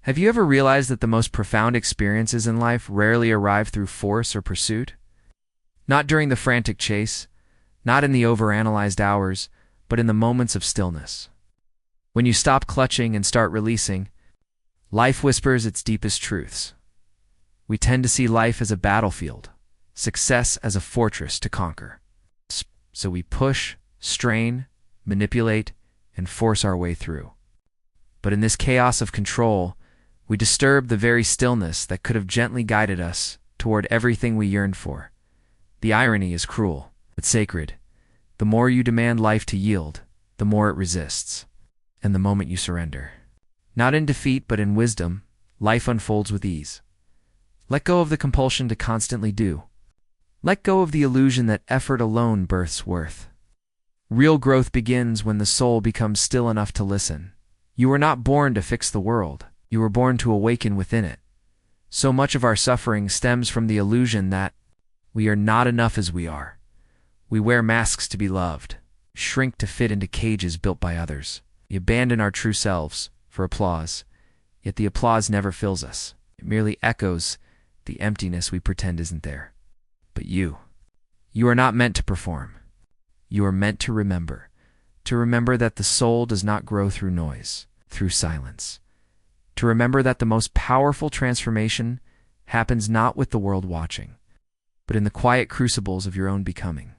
Have you ever realized that the most profound experiences in life rarely arrive through force or pursuit? Not during the frantic chase, not in the overanalyzed hours, but in the moments of stillness. When you stop clutching and start releasing, life whispers its deepest truths. We tend to see life as a battlefield, success as a fortress to conquer. So we push, strain, manipulate, and force our way through. But in this chaos of control, we disturb the very stillness that could have gently guided us toward everything we yearned for. The irony is cruel, but sacred. The more you demand life to yield, the more it resists. And the moment you surrender, not in defeat but in wisdom, life unfolds with ease. Let go of the compulsion to constantly do. Let go of the illusion that effort alone births worth. Real growth begins when the soul becomes still enough to listen. You were not born to fix the world. You were born to awaken within it. So much of our suffering stems from the illusion that we are not enough as we are. We wear masks to be loved, shrink to fit into cages built by others. We abandon our true selves for applause, yet the applause never fills us. It merely echoes the emptiness we pretend isn't there. But you are not meant to perform. You are meant to remember that the soul does not grow through noise, through silence. To remember that the most powerful transformation happens not with the world watching, but in the quiet crucibles of your own becoming.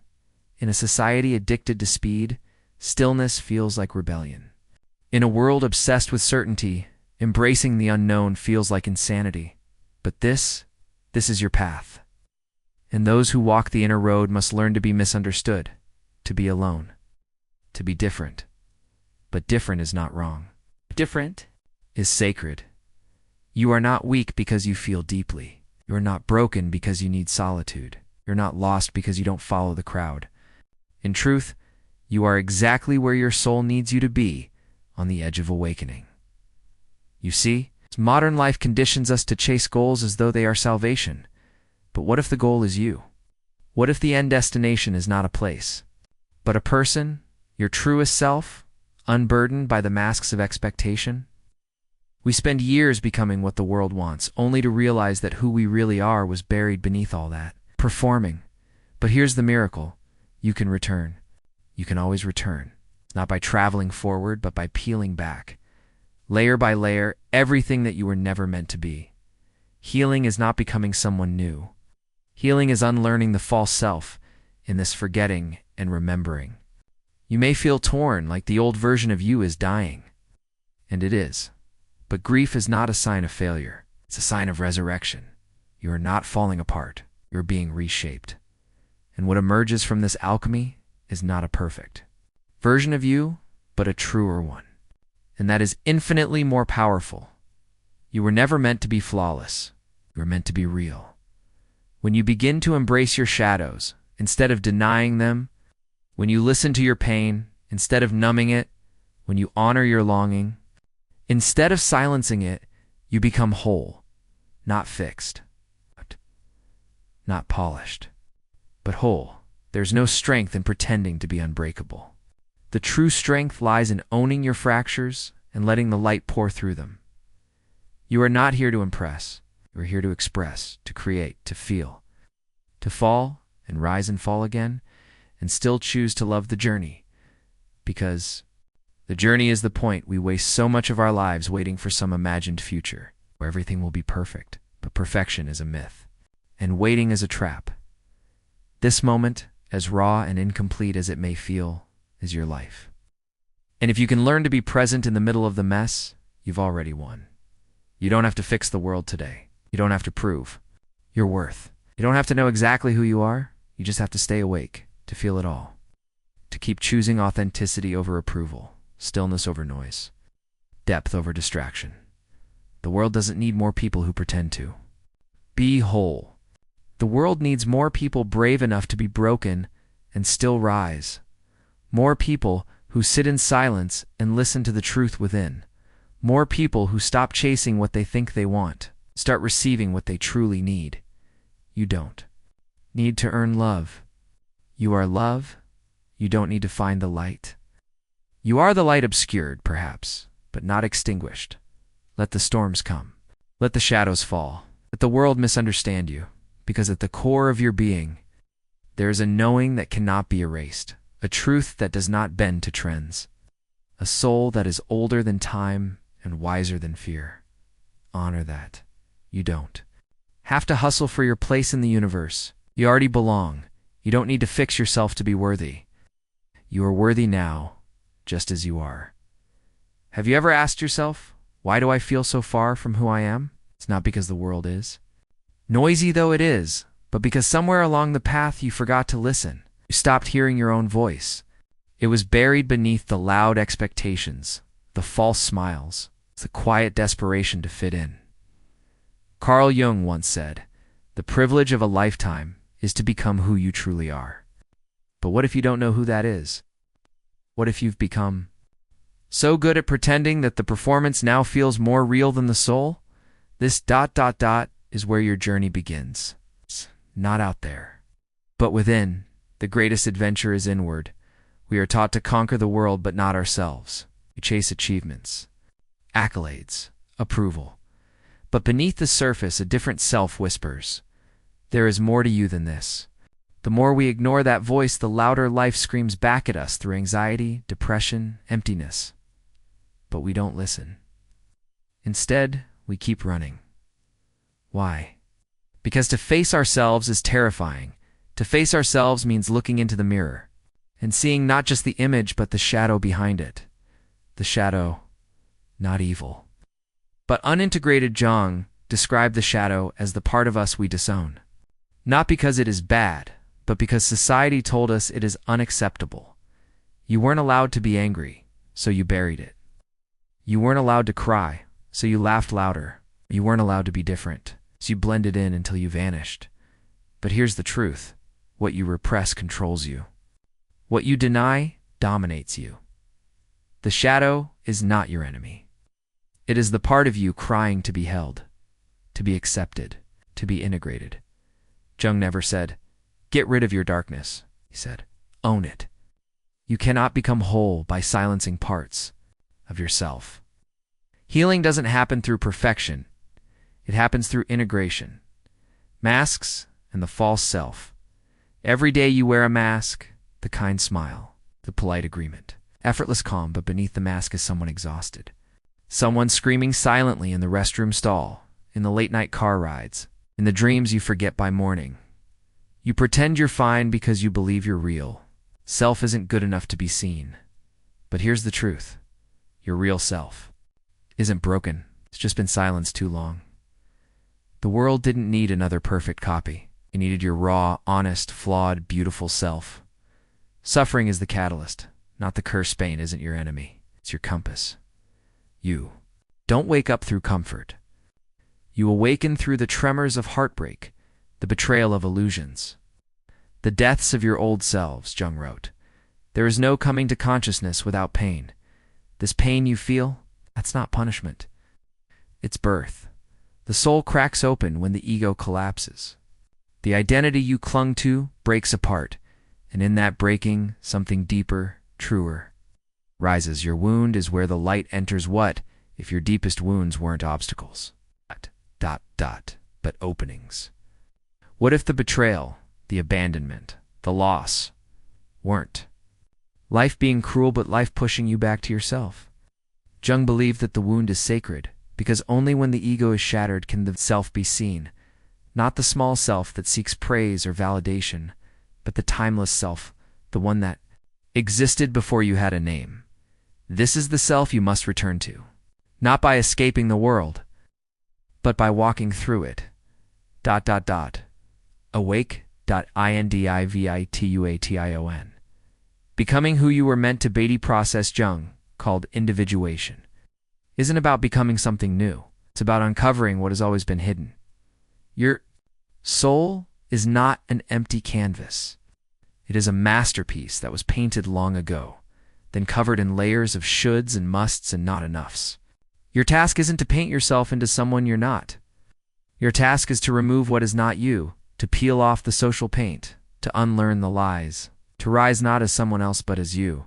In a society addicted to speed, stillness feels like rebellion. In a world obsessed with certainty, embracing the unknown feels like insanity. But this is your path. And those who walk the inner road must learn to be misunderstood, to be alone, to be different. But different is not wrong. Different is sacred. You are not weak because you feel deeply. You are not broken because you need solitude. You're not lost because you don't follow the crowd. In truth, you are exactly where your soul needs you to be, on the edge of awakening. You see, modern life conditions us to chase goals as though they are salvation. But what if the goal is you? What if the end destination is not a place, but a person, your truest self, unburdened by the masks of expectation? We spend years becoming what the world wants, only to realize that who we really are was buried beneath all that, performing. But here's the miracle. You can return. You can always return. Not by traveling forward, but by peeling back, layer by layer, everything that you were never meant to be. Healing is not becoming someone new. Healing is unlearning the false self in this forgetting and remembering. You may feel torn, like the old version of you is dying. And it is. But grief is not a sign of failure. It's a sign of resurrection. You are not falling apart. You're being reshaped. And what emerges from this alchemy is not a perfect version of you, but a truer one. And that is infinitely more powerful. You were never meant to be flawless. You were meant to be real. When you begin to embrace your shadows, instead of denying them, when you listen to your pain, instead of numbing it, when you honor your longing, instead of silencing it, you become whole, not fixed, not polished, but whole. There's no strength in pretending to be unbreakable. The true strength lies in owning your fractures and letting the light pour through them. You are not here to impress. You are here to express, to create, to feel, to fall and rise and fall again, and still choose to love the journey. Because the journey is the point. We waste so much of our lives waiting for some imagined future where everything will be perfect, but perfection is a myth, and waiting is a trap. This moment, as raw and incomplete as it may feel, is your life. And if you can learn to be present in the middle of the mess, you've already won. You don't have to fix the world today. You don't have to prove your worth. You don't have to know exactly who you are. You just have to stay awake, to feel it all, to keep choosing authenticity over approval, stillness over noise, depth over distraction. The world doesn't need more people who pretend to. Be whole. The world needs more people brave enough to be broken and still rise. More people who sit in silence and listen to the truth within. More people who stop chasing what they think they want, start receiving what they truly need. You don't need to earn love. You are love. You don't need to find the light. You are the light obscured, perhaps, but not extinguished. Let the storms come. Let the shadows fall. Let the world misunderstand you, because at the core of your being, there is a knowing that cannot be erased, a truth that does not bend to trends, a soul that is older than time and wiser than fear. Honor that. You don't have to hustle for your place in the universe. You already belong. You don't need to fix yourself to be worthy. You are worthy now, just as you are. Have you ever asked yourself, why do I feel so far from who I am? It's not because the world is noisy, though it is, but because somewhere along the path you forgot to listen. You stopped hearing your own voice. It was buried beneath the loud expectations, the false smiles, the quiet desperation to fit in. Carl Jung once said, "The privilege of a lifetime is to become who you truly are." But what if you don't know who that is? What if you've become so good at pretending that the performance now feels more real than the soul? This ... is where your journey begins. It's not out there, but within. The greatest adventure is inward. We are taught to conquer the world, but not ourselves. We chase achievements, accolades, approval. But beneath the surface, a different self whispers, "There is more to you than this." The more we ignore that voice, the louder life screams back at us through anxiety, depression, emptiness. But we don't listen. Instead, we keep running. Why? Because to face ourselves is terrifying. To face ourselves means looking into the mirror and seeing not just the image, but the shadow behind it. The shadow, not evil, but unintegrated. Jung described the shadow as the part of us we disown. Not because it is bad, but because society told us it is unacceptable. You weren't allowed to be angry, so you buried it. You weren't allowed to cry, so you laughed louder. You weren't allowed to be different, so you blended in until you vanished. But here's the truth. What you repress controls you. What you deny dominates you. The shadow is not your enemy. It is the part of you crying to be held, to be accepted, to be integrated. Jung never said, "Get rid of your darkness." He said, "Own it." You cannot become whole by silencing parts of yourself. Healing doesn't happen through perfection. It happens through integration. Masks and the false self. Every day you wear a mask, the kind smile, the polite agreement, effortless calm, but beneath the mask is someone exhausted. Someone screaming silently in the restroom stall, in the late-night car rides, in the dreams you forget by morning. You pretend you're fine because you believe you're real. Self isn't good enough to be seen. But here's the truth. Your real self isn't broken. It's just been silenced too long. The world didn't need another perfect copy. It needed your raw, honest, flawed, beautiful self. Suffering is the catalyst, not the curse. Pain isn't your enemy. It's your compass. You don't wake up through comfort. You awaken through the tremors of heartbreak, the betrayal of illusions, the deaths of your old selves. Jung wrote, "There is no coming to consciousness without pain. This pain you feel, that's not punishment. It's birth. The soul cracks open when the ego collapses. The identity you clung to breaks apart, and in that breaking, something deeper, truer, rises. Your wound is where the light enters. What if your deepest wounds weren't obstacles? But openings? What if the betrayal, the abandonment, the loss weren't life being cruel, but life pushing you back to yourself? Jung believed that the wound is sacred, because only when the ego is shattered can the self be seen. Not the small self that seeks praise or validation, but the timeless self, the one that existed before you had a name. This is the self you must return to, not by escaping the world, but by walking through it. Awake.indivituation. Becoming who you were meant to be. Process Jung called individuation isn't about becoming something new. It's about uncovering what has always been hidden. Your soul is not an empty canvas. It is a masterpiece that was painted long ago, then covered in layers of shoulds and musts and not enoughs. Your task isn't to paint yourself into someone you're not. Your task is to remove what is not you, to peel off the social paint, to unlearn the lies, to rise not as someone else but as you.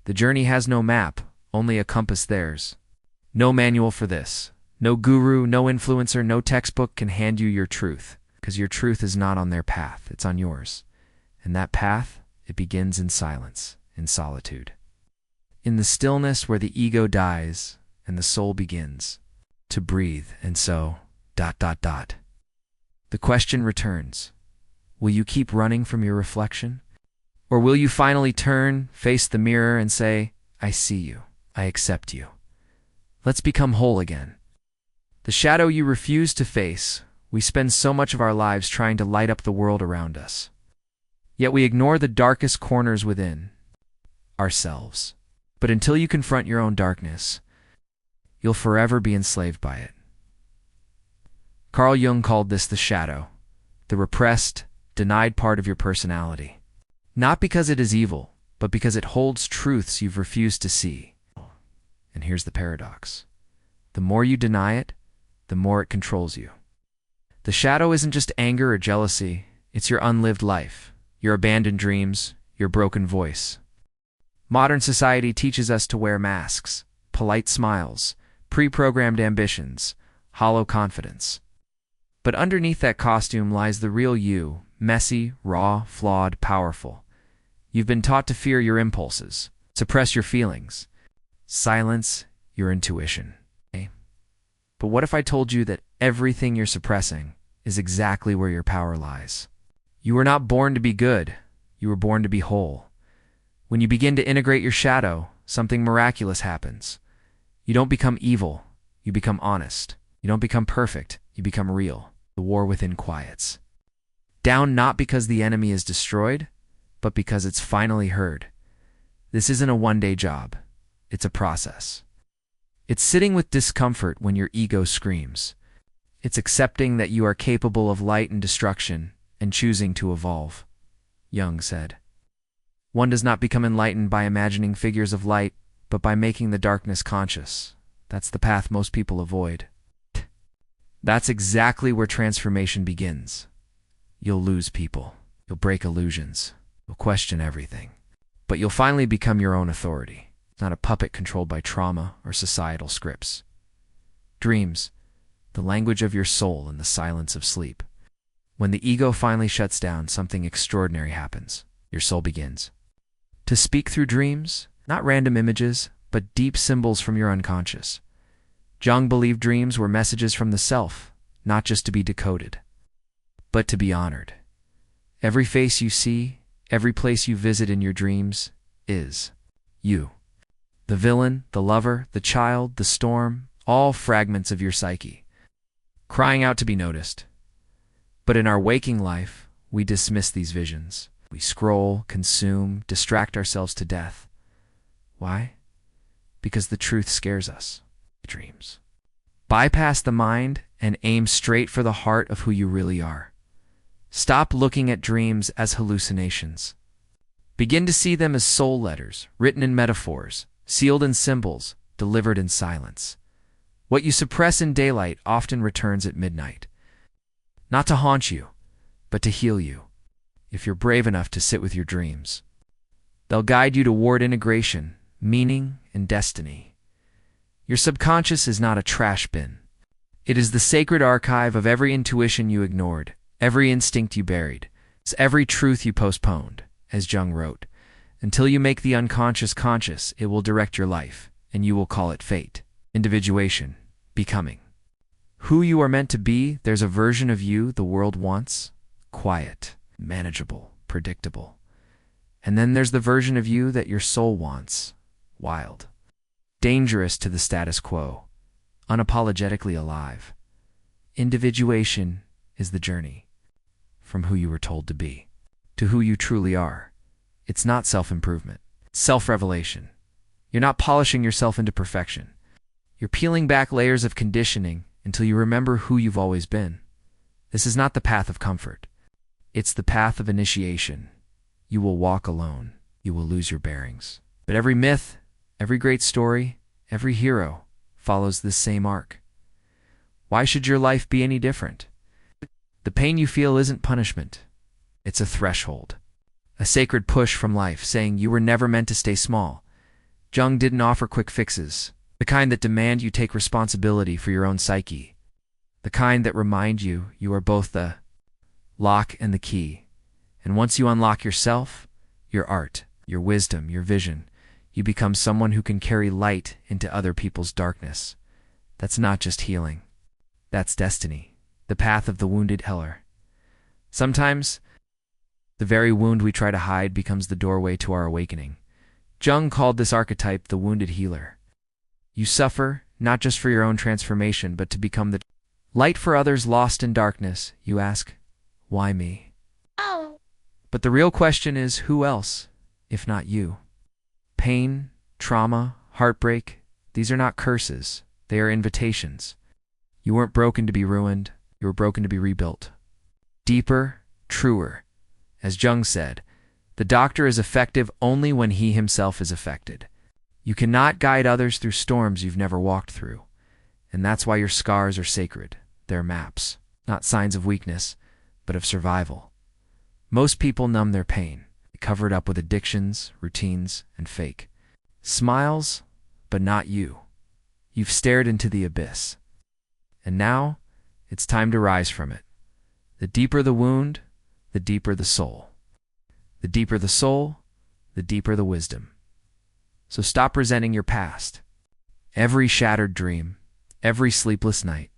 The journey has no map, only a compass. There's no manual for this, No guru, no influencer, no textbook can hand you your truth, because your truth is not on their path, it's on yours. And that path, it begins in silence, in solitude. In the stillness where the ego dies and the soul begins to breathe, and so, ... The question returns. Will you keep running from your reflection? Or will you finally turn, face the mirror, and say, I see you, I accept you. Let's become whole again. The shadow you refuse to face, we spend so much of our lives trying to light up the world around us. Yet we ignore the darkest corners within, ourselves. But until you confront your own darkness, you'll forever be enslaved by it. Carl Jung called this the shadow, the repressed, denied part of your personality. Not because it is evil, but because it holds truths you've refused to see. And here's the paradox. The more you deny it, the more it controls you. The shadow isn't just anger or jealousy, it's your unlived life, your abandoned dreams, your broken voice. Modern society teaches us to wear masks, polite smiles, pre-programmed ambitions, hollow confidence. But underneath that costume lies the real you, messy, raw, flawed, powerful. You've been taught to fear your impulses, suppress your feelings, silence your intuition. But what if I told you that everything you're suppressing is exactly where your power lies? You were not born to be good, you were born to be whole. When you begin to integrate your shadow, something miraculous happens. You don't become evil, you become honest. You don't become perfect, you become real. The war within quiets. Down not because the enemy is destroyed, but because it's finally heard. This isn't a one-day job. It's a process. It's sitting with discomfort when your ego screams. It's accepting that you are capable of light and destruction and choosing to evolve. Jung said. One does not become enlightened by imagining figures of light, but by making the darkness conscious. That's the path most people avoid. That's exactly where transformation begins. You'll lose people. You'll break illusions. You'll question everything. But you'll finally become your own authority, not a puppet controlled by trauma or societal scripts. Dreams, the language of your soul in the silence of sleep. When the ego finally shuts down, something extraordinary happens. Your soul begins to speak through dreams, not random images, but deep symbols from your unconscious. Jung believed dreams were messages from the self, not just to be decoded, but to be honored. Every face you see, every place you visit in your dreams is you. The villain, the lover, the child, the storm, all fragments of your psyche, crying out to be noticed. But in our waking life, we dismiss these visions. We scroll, consume, distract ourselves to death. Why? Because the truth scares us. Dreams. Bypass the mind and aim straight for the heart of who you really are. Stop looking at dreams as hallucinations. Begin to see them as soul letters, written in metaphors, sealed in symbols, delivered in silence. What you suppress in daylight often returns at midnight. Not to haunt you, but to heal you, if you're brave enough to sit with your dreams. They'll guide you toward integration, meaning, and destiny. Your subconscious is not a trash bin. It is the sacred archive of every intuition you ignored, every instinct you buried, every truth you postponed, as Jung wrote. Until you make the unconscious conscious, it will direct your life, and you will call it fate, individuation, becoming. Who you are meant to be, there's a version of you the world wants, quiet, manageable, predictable. And then there's the version of you that your soul wants, wild, dangerous to the status quo, unapologetically alive. Individuation is the journey from who you were told to be to who you truly are. It's not self-improvement, it's self-revelation. You're not polishing yourself into perfection. You're peeling back layers of conditioning until you remember who you've always been. This is not the path of comfort. It's the path of initiation. You will walk alone. You will lose your bearings. But every myth, every great story, every hero follows this same arc. Why should your life be any different? The pain you feel isn't punishment. It's a threshold, a sacred push from life saying you were never meant to stay small. Jung didn't offer quick fixes. The kind that demand you take responsibility for your own psyche. The kind that remind you you are both the lock and the key. And once you unlock yourself, your art, your wisdom, your vision, you become someone who can carry light into other people's darkness. That's not just healing. That's destiny, the path of the wounded healer. Sometimes, the very wound we try to hide becomes the doorway to our awakening. Jung called this archetype the wounded healer. You suffer, not just for your own transformation, but to become the light for others lost in darkness. You ask, why me? Oh. But the real question is, who else, if not you? Pain, trauma, heartbreak, these are not curses. They are invitations. You weren't broken to be ruined. You were broken to be rebuilt. Deeper, truer. As Jung said, the doctor is effective only when he himself is affected. You cannot guide others through storms you've never walked through. And that's why your scars are sacred. They're maps, not signs of weakness, but of survival. Most people numb their pain. They cover it up with addictions, routines, and fake smiles, but not you. You've stared into the abyss. And now, it's time to rise from it. The deeper the wound, the deeper the soul. The deeper the soul, the deeper the wisdom. So stop resenting your past. Every shattered dream, every sleepless night,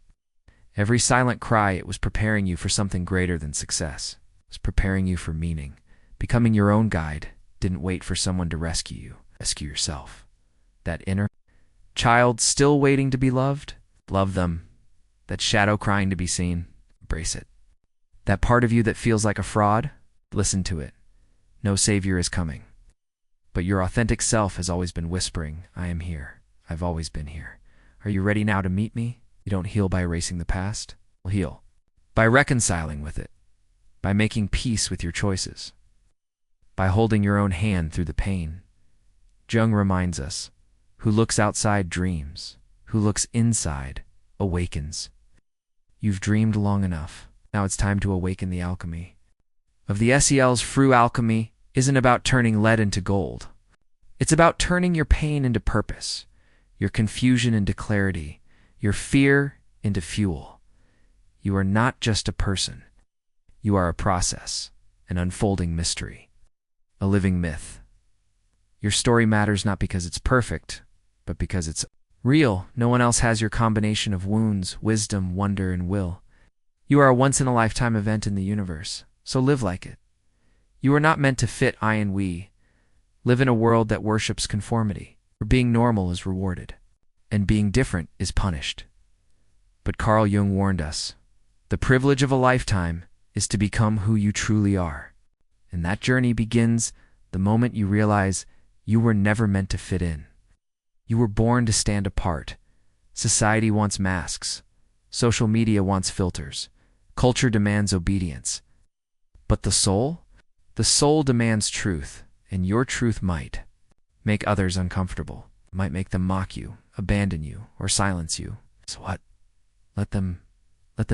every silent cry, it was preparing you for something greater than success. It was preparing you for meaning. Becoming your own guide didn't wait for someone to rescue you. Rescue yourself. That inner child still waiting to be loved, love them. That shadow crying to be seen, embrace it. That part of you that feels like a fraud, listen to it. No savior is coming. But your authentic self has always been whispering, I am here. I've always been here. Are you ready now to meet me? You don't heal by erasing the past. You'll heal by reconciling with it, by making peace with your choices, by holding your own hand through the pain. Jung reminds us, who looks outside dreams, who looks inside awakens. You've dreamed long enough. Now it's time to awaken the alchemy. Of the SEL's Frue alchemy isn't about turning lead into gold. It's about turning your pain into purpose, your confusion into clarity, your fear into fuel. You are not just a person. You are a process, an unfolding mystery, a living myth. Your story matters not because it's perfect, but because it's real. No one else has your combination of wounds, wisdom, wonder, and will. You are a once-in-a-lifetime event in the universe, so live like it. You are not meant to fit I and we. Live in a world that worships conformity, where being normal is rewarded, and being different is punished. But Carl Jung warned us, the privilege of a lifetime is to become who you truly are. And that journey begins the moment you realize you were never meant to fit in. You were born to stand apart. Society wants masks. Social media wants filters. Culture demands obedience. But the soul? The soul demands truth, and your truth might make others uncomfortable, might make them mock you, abandon you, or silence you. So what? Let them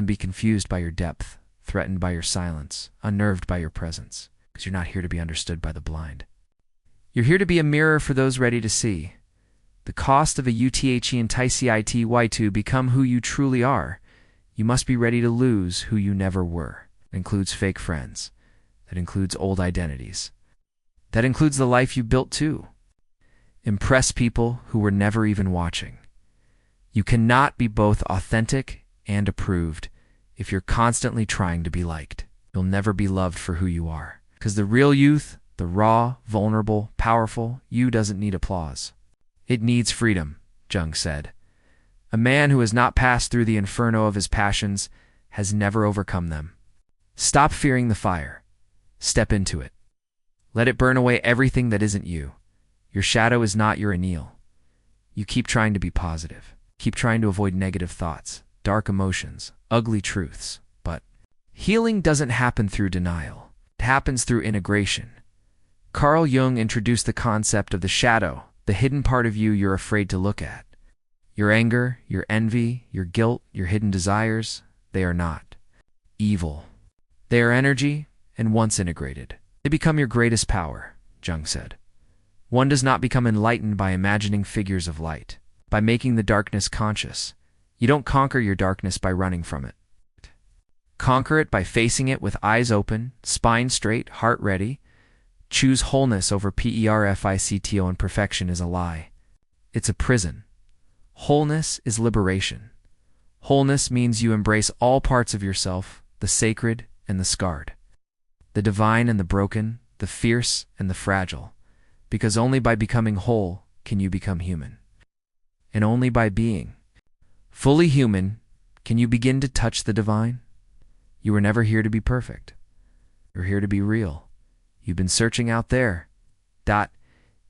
be confused by your depth, threatened by your silence, unnerved by your presence, because you're not here to be understood by the blind. You're here to be a mirror for those ready to see. The cost of a UTHE and TICITY to become who you truly are. You must be ready to lose who you never were. It includes fake friends. That includes old identities. That includes the life you built too. Impress people who were never even watching. You cannot be both authentic and approved if you're constantly trying to be liked. You'll never be loved for who you are. Because the real youth, the raw, vulnerable, powerful you doesn't need applause. It needs freedom, Jung said. A man who has not passed through the inferno of his passions has never overcome them. Stop fearing the fire. Step into it. Let it burn away everything that isn't you. Your shadow is not your anil. You keep trying to be positive. Keep trying to avoid negative thoughts, dark emotions, ugly truths. But healing doesn't happen through denial. It happens through integration. Carl Jung introduced the concept of the shadow, the hidden part of you you're afraid to look at. Your anger, your envy, your guilt, your hidden desires, they are not evil. They are energy, and once integrated, they become your greatest power, Jung said. One does not become enlightened by imagining figures of light. by making the darkness conscious. You don't conquer your darkness by running from it. Conquer it by facing it with eyes open, spine straight, heart ready. Choose wholeness over perfecto, and perfection is a lie. It's a prison. Wholeness is liberation. Wholeness means you embrace all parts of yourself, the sacred and the scarred, the divine and the broken, the fierce and the fragile, because only by becoming whole can you become human. And only by being fully human can you begin to touch the divine. You were never here to be perfect. You're here to be real. You've been searching out there,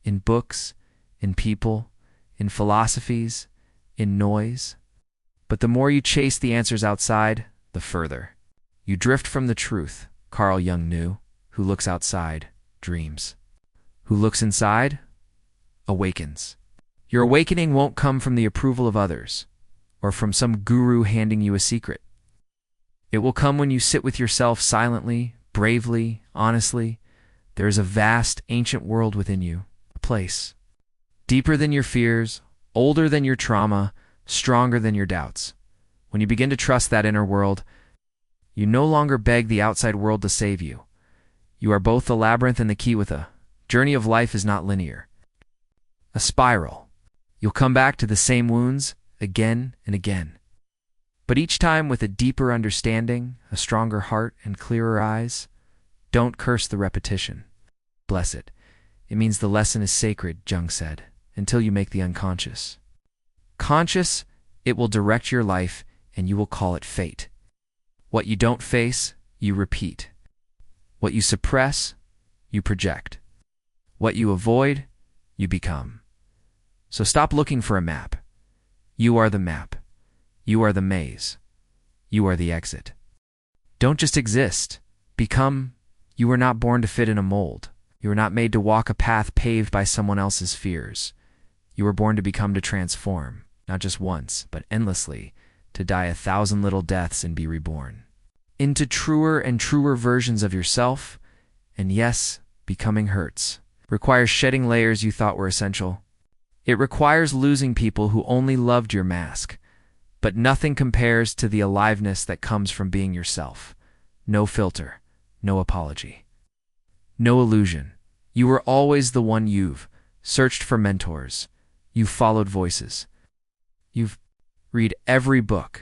in books, in people, in philosophies, in noise. But the more you chase the answers outside, the further you drift from the truth. Carl Jung knew, who looks outside, dreams. Who looks inside, awakens. Your awakening won't come from the approval of others, or from some guru handing you a secret. It will come when you sit with yourself silently, bravely, honestly. There is a vast, ancient world within you, a place deeper than your fears, older than your trauma, stronger than your doubts. When you begin to trust that inner world, you no longer beg the outside world to save you. You are both the labyrinth and the key. With a journey of life is not linear, a spiral. You'll come back to the same wounds again and again, but each time with a deeper understanding, a stronger heart, and clearer eyes. Don't curse the repetition. Bless it. It means the lesson is sacred, Jung said, until you make the unconscious conscious. It will direct your life, and you will call it fate. What you don't face, you repeat. What you suppress, you project. What you avoid, you become. So stop looking for a map. You are the map. You are the maze. You are the exit. Don't just exist. Become. You were not born to fit in a mold. You were not made to walk a path paved by someone else's fears. You were born to become, to transform, not just once, but endlessly, to die 1,000 little deaths and be reborn into truer and truer versions of yourself. And yes, becoming hurts. Requires shedding layers you thought were essential. It requires losing people who only loved your mask. But nothing compares to the aliveness that comes from being yourself. No filter, no apology, no illusion. You were always the one. You've searched for mentors. You've followed voices. You've read every book.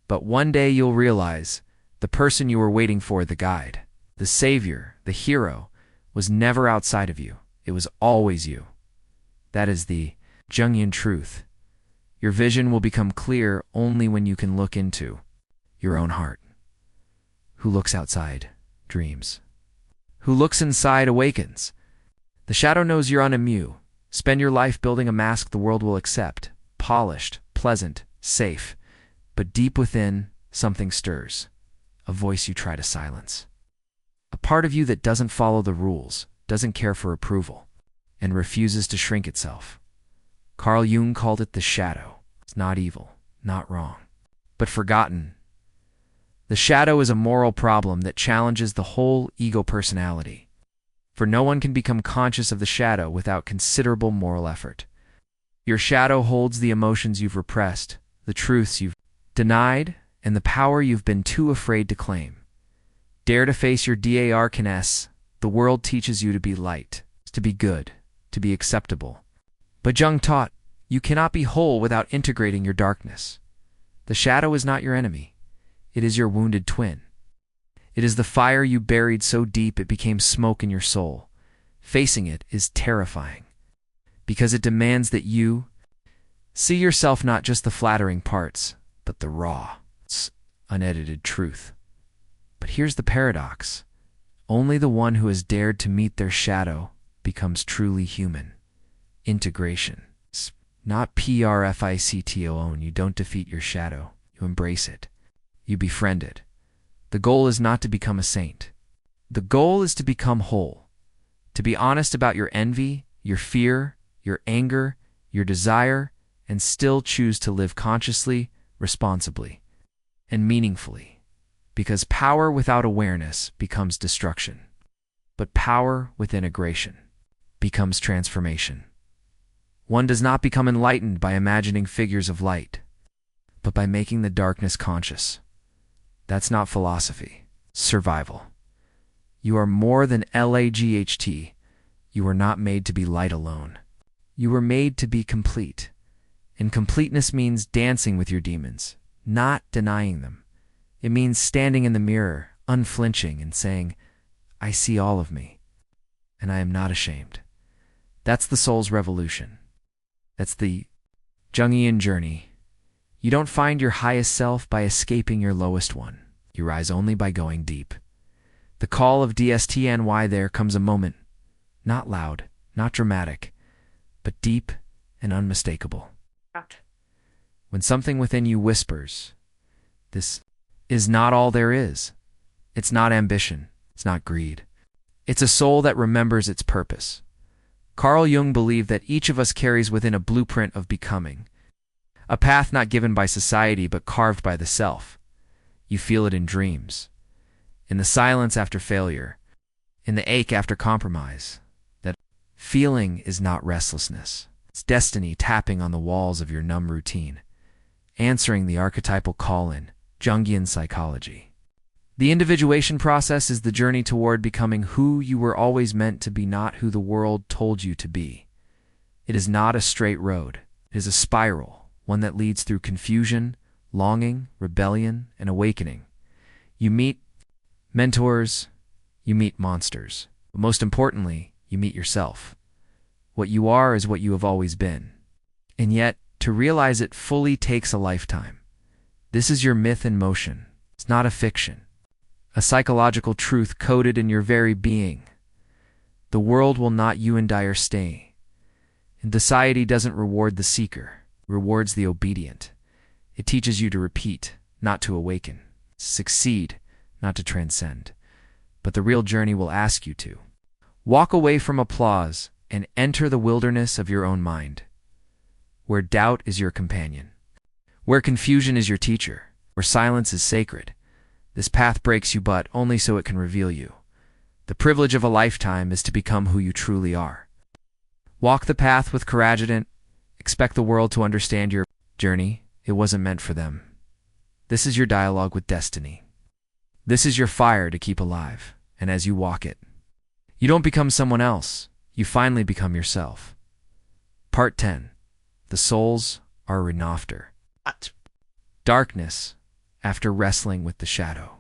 But one day you'll realize the person you were waiting for, the guide, the savior, the hero, was never outside of you. It was always you. That is the Jungian truth. Your vision will become clear only when you can look into your own heart. Who looks outside dreams. Who looks inside awakens. The shadow knows you're unimmune. Spend your life building a mask the world will accept. Polished, pleasant, safe. But deep within, something stirs. A voice you try to silence. A part of you that doesn't follow the rules, doesn't care for approval, and refuses to shrink itself. Carl Jung called it the shadow. It's not evil, not wrong, but forgotten. The shadow is a moral problem that challenges the whole ego personality. For no one can become conscious of the shadow without considerable moral effort. Your shadow holds the emotions you've repressed, the truths you've denied, and the power you've been too afraid to claim. Dare to face your darkness. The world teaches you to be light, to be good, to be acceptable. But Jung taught, you cannot be whole without integrating your darkness. The shadow is not your enemy. It is your wounded twin. It is the fire you buried so deep it became smoke in your soul. Facing it is terrifying, because it demands that you see yourself not just the flattering parts, but the raw, unedited truth. But here's the paradox. Only the one who has dared to meet their shadow becomes truly human. Integration. Not perfecto. You don't defeat your shadow. You embrace it. You befriend it. The goal is not to become a saint. The goal is to become whole. To be honest about your envy, your fear, your anger, your desire, and still choose to live consciously, responsibly, and meaningfully. Because power without awareness becomes destruction. But power with integration becomes transformation. One does not become enlightened by imagining figures of light, but by making the darkness conscious. That's not philosophy. Survival. You are more than LAGHT. You were not made to be light alone. You were made to be complete. And completeness means dancing with your demons, not denying them. It means standing in the mirror, unflinching, and saying, I see all of me, and I am not ashamed. That's the soul's revolution. That's the Jungian journey. You don't find your highest self by escaping your lowest one. You rise only by going deep. The call of DSTNY there comes a moment, not loud, not dramatic, but deep and unmistakable. When something within you whispers, this is not all there is. It's not ambition. It's not greed. It's a soul that remembers its purpose. Carl Jung believed that each of us carries within a blueprint of becoming, a path not given by society but carved by the self. You feel it in dreams, in the silence after failure, in the ache after compromise. That feeling is not restlessness. It's destiny tapping on the walls of your numb routine, answering the archetypal call in Jungian psychology. The individuation process is the journey toward becoming who you were always meant to be, not who the world told you to be. It is not a straight road. It is a spiral, one that leads through confusion, longing, rebellion, and awakening. You meet mentors, you meet monsters. But most importantly, you meet yourself. What you are is what you have always been. And yet, to realize it fully takes a lifetime. This is your myth in motion. It's not a fiction. A psychological truth coded in your very being. The world will not you in dire stay. And society doesn't reward the seeker, it rewards the obedient. It teaches you to repeat, not to awaken. Succeed, not to transcend. But the real journey will ask you to walk away from applause and enter the wilderness of your own mind, where doubt is your companion, where confusion is your teacher, where silence is sacred. This path breaks you, but only so it can reveal you. The privilege of a lifetime is to become who you truly are. Walk the path with courage. Expect the world to understand your journey. It wasn't meant for them. This is your dialogue with destiny. This is your fire to keep alive, and as you walk it, you don't become someone else. You finally become yourself. Part 10. The souls are renofter. Darkness, after wrestling with the shadow.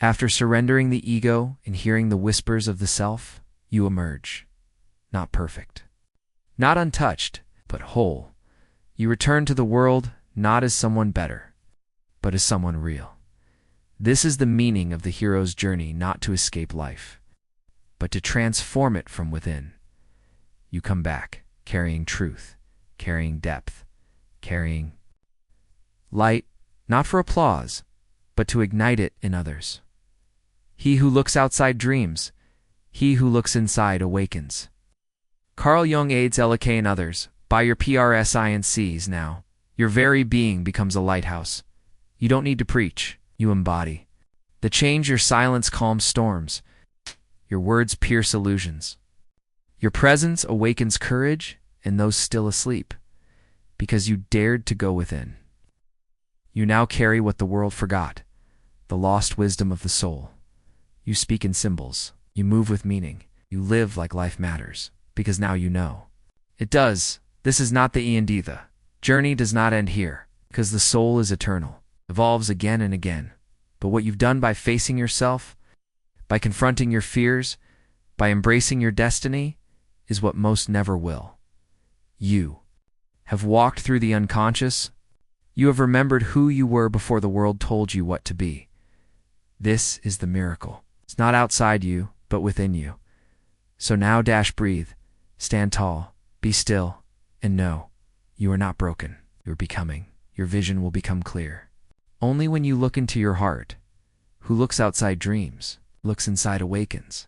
After surrendering the ego and hearing the whispers of the self, you emerge. Not perfect. Not untouched, but whole. You return to the world not as someone better, but as someone real. This is the meaning of the hero's journey, not to escape life, but to transform it from within. You come back, carrying truth, carrying depth, carrying light, not for applause, but to ignite it in others. He who looks outside dreams. He who looks inside awakens. Carl Jung aids LK and others. Buy your PRSINCs now. Your very being becomes a lighthouse. You don't need to preach. You embody. The change your silence calms storms. Your words pierce illusions. Your presence awakens courage in those still asleep, because you dared to go within. You now carry what the world forgot, the lost wisdom of the soul. You speak in symbols. You move with meaning. You live like life matters, because now you know. It does. This is not the E&D. The journey does not end here, because the soul is eternal, evolves again and again. But what you've done by facing yourself, by confronting your fears, by embracing your destiny, is what most never will. You have walked through the unconscious. You have remembered who you were before the world told you what to be. This is the miracle. It's not outside you, but within you. So now breathe, stand tall, be still, and know you are not broken. You're becoming. Your vision will become clear. Only when you look into your heart, who looks outside dreams, looks inside awakens.